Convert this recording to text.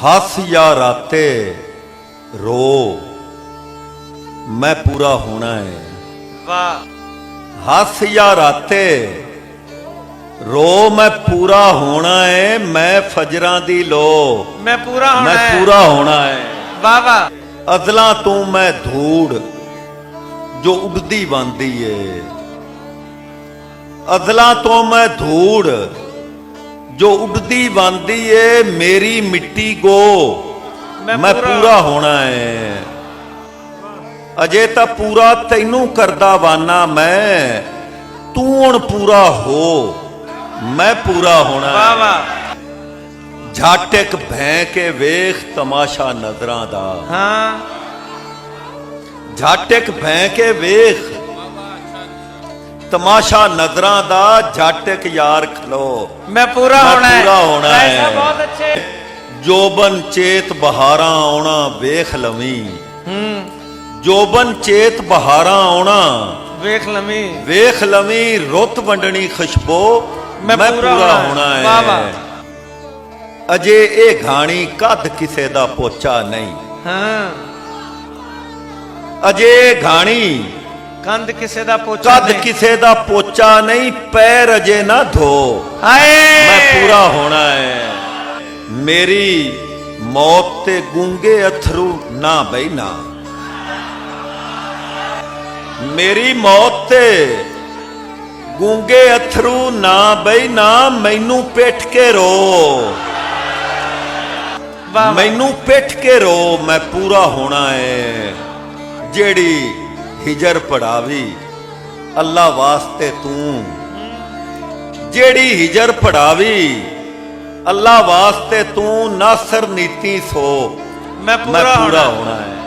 हस या राते रो मैं पूरा होना है। वाह। हस या राते रो मैं पूरा होना है। मैं फजरां दी लो मैं पूरा होना मैं है। पूरा होना है। वाह वाह। अदला तू मैं धूड़ जो उड़दी बनदी है। अदला तो मैं धूड़ जो उड़दी बनदी है। मेरी मिट्टी को मैं पूरा होना है। अजे तो पूरा तैनू करदा वाना मैं। तू हुण पूरा हो मैं पूरा होना है। वाह वाह। झट एक भैं के वेख तमाशा नजरां दा। हाँ। झट एक भैं के वेख तमाशा नजरां दा। झट एक यार खलो मैं पूरा मैं होना है। पूरा होना ऐसा है। बहुत अच्छे। जोबन चेत बहारां आउणा वेख लवी। जोबन चेत बहारां आउणा वेख लमी। वेख लवी। रुत वंडनी खुशबो मैं पूरा होना है। वाह वाह। अजे ए घाणी कद किसे दा पोचा नहीं। हाँ। अजे घाणी कंध किसे दा पोचा कद नहीं। किसे दा पोचा नहीं। पैर अजे ना धो हाय मैं पूरा होना है। मेरी मौत ते गूंगे अथरू ना बई ना। मेरी मौत ते गूंगे अथरू ना बई ना। मैनू पिट के रो वाह। मैनू पिट के रो मैं पूरा होना है। जेड़ी हिजर पढ़ावी अल्लाह वास्ते तू। जेड़ी हिजर पढ़ावी अल्लाह वास्ते तू। नासर नीति सो मैं मैं पूरा पूरा होना होना है।